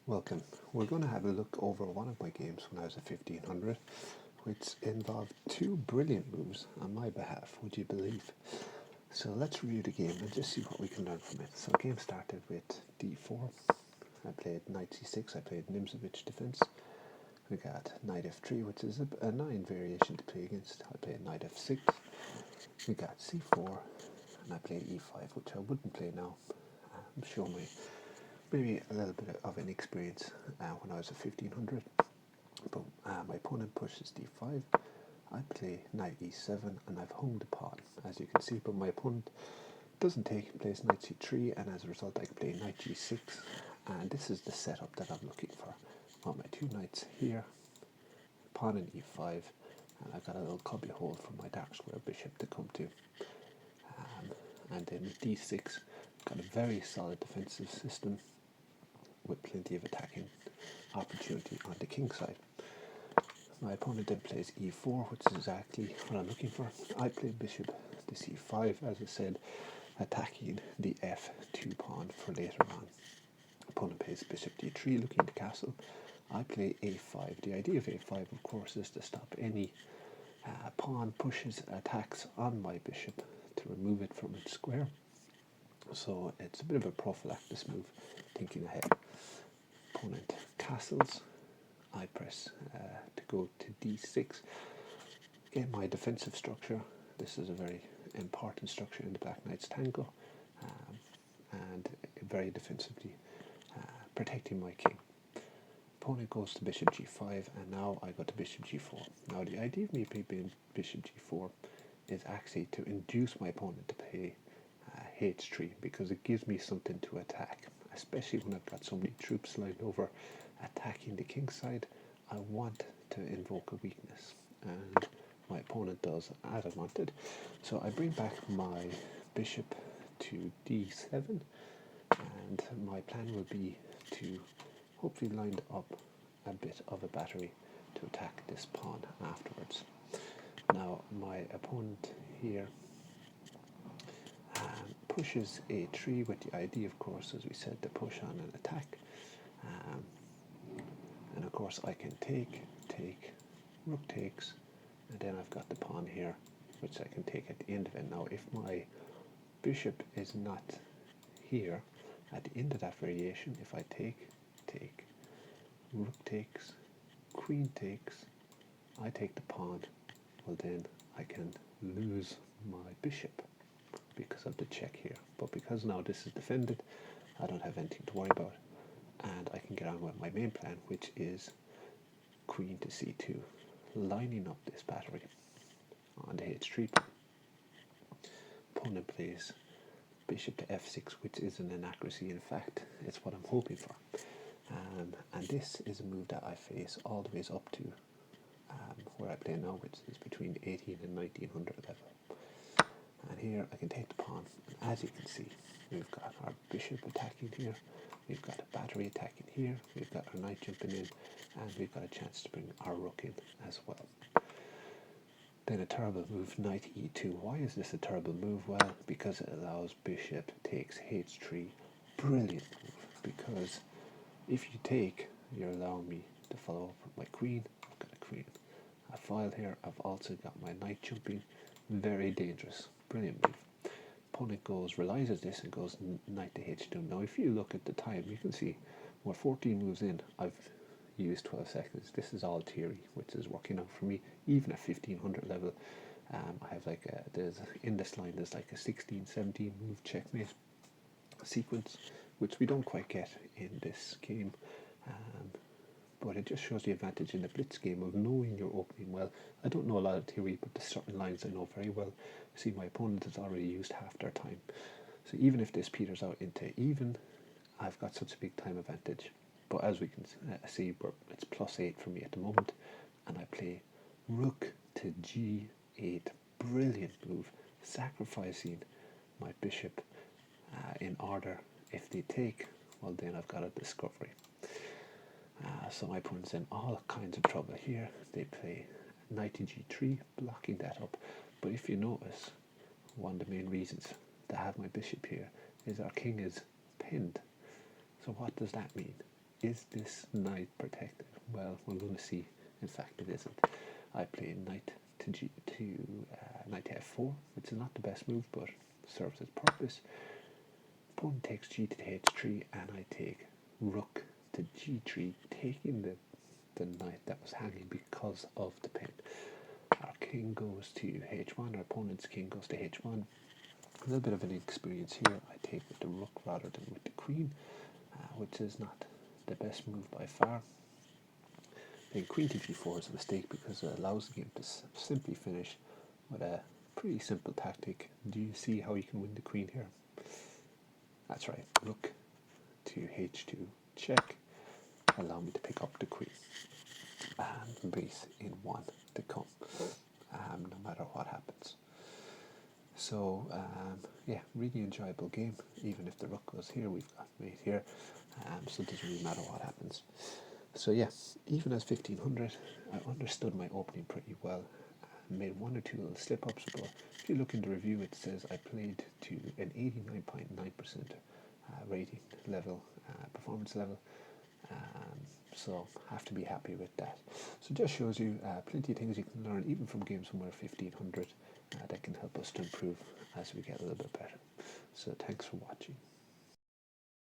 Welcome. We're going to have a look over one of my games when I was at 1500, which involved two brilliant moves on my behalf, would you believe? So let's review the game and just see what we can learn from it. So the game started with d4. I played knight c6, I played Nimzovich defense. We got knight f3, which is a 9 variation to play against. I played knight f6. We got c4, and I played e5, which I wouldn't play now. I'm sure maybe a little bit of inexperience when I was at 1500. But my opponent pushes d5. I play knight e7, and I've hung the pawn, as you can see. But my opponent doesn't take and plays knight c3, and as a result, I can play knight g6. And this is the setup that I'm looking for. I want my two knights here, pawn in e5, and I've got a little cubby hole for my dark square bishop to come to. And then with d6, got a very solid defensive system with plenty of attacking opportunity on the king side. My opponent then plays e4, which is exactly what I'm looking for. I play bishop to c5, as I said, attacking the f2 pawn for later on. Opponent plays bishop d3, looking to castle. I play a5. The idea of a5, of course, is to stop any pawn pushes attacks on my bishop to remove it from its square. So it's a bit of a prophylactic move, thinking ahead. Opponent castles. I press to go to d6. Again, my defensive structure. This is a very important structure in the Black Knight's Tango, and very defensively protecting my king. Opponent goes to bishop g5, and now I go to bishop g4. Now the idea of me playing bishop g4 is actually to induce my opponent to play h3, because it gives me something to attack, especially when I've got so many troops lined over attacking the king side. I want to invoke a weakness, and my opponent does as I wanted. So I bring back my bishop to d7, and my plan will be to hopefully line up a bit of a battery to attack this pawn afterwards. Now my opponent here pushes a3 with the idea, of course, as we said, to push on an attack. And of course I can take, rook takes, and then I've got the pawn here, which I can take at the end of it. Now if my bishop is not here, at the end of that variation, if I take, rook takes, queen takes, I take the pawn, well then I can lose my bishop because of the check here. But because now this is defended, I don't have anything to worry about, and I can get on with my main plan, which is queen to c2, lining up this battery on the h3 pawn. Opponent plays bishop to f6, which is an inaccuracy. In fact, it's what I'm hoping for. And this is a move that I face all the ways up to where I play now, which is between 18 and 1900 level. And here I can take the pawn, and as you can see, we've got our bishop attacking here, we've got a battery attacking here, we've got our knight jumping in, and we've got a chance to bring our rook in as well. Then a terrible move, knight e2. Why is this a terrible move? Well, because it allows bishop takes h3. Brilliant move, because if you take, you're allowing me to follow up with my queen. I've got a queen, a file here. I've also got my knight jumping. Very dangerous. Brilliant move. Opponent realizes this and goes knight to h2. Now if you look at the time, you can see we're 14 moves in. I've used 12 seconds. This is all theory, which is working out for me. Even at 1500 level, I have there's in this line there's like a 16-17 move checkmate sequence, which we don't quite get in this game. But it just shows the advantage in the blitz game of knowing your opening well. I don't know a lot of theory, but there's certain lines I know very well. See, my opponent has already used half their time. So even if this peters out into even, I've got such a big time advantage. But as we can see, it's +8 for me at the moment. And I play rook to g8. Brilliant move. Sacrificing my bishop in order. If they take, well then I've got a discovery. So my opponent's in all kinds of trouble here. They play knight to g3, blocking that up. But if you notice, one of the main reasons to have my bishop here is our king is pinned. So what does that mean? is this knight protected? Well, we're going to see. In fact, it isn't. I play knight to knight to f4, which is not the best move, but serves its purpose. Opponent takes g to h3, and I take rook to g3, taking the knight that was hanging because of the pin. Our king goes to h1, our opponent's king goes to h1. A little bit of an inexperience here. I take with the rook rather than with the queen, which is not the best move by far. Then queen to g4 is a mistake because it allows the game to simply finish with a pretty simple tactic. Do you see how you can win the queen here? That's right, rook to h2, check, allow me to pick up the queen, and base in 1 to come, no matter what happens. So, yeah, really enjoyable game. Even if the rook goes here, we've got mate here, so it doesn't really matter what happens. So yeah, even as 1500, I understood my opening pretty well. Made one or two little slip-ups, but if you look in the review, it says I played to an 89.9% rating level, performance level, so have to be happy with that. So it just shows you plenty of things you can learn, even from games from where 1500, that can help us to improve as we get a little bit better. So thanks for watching.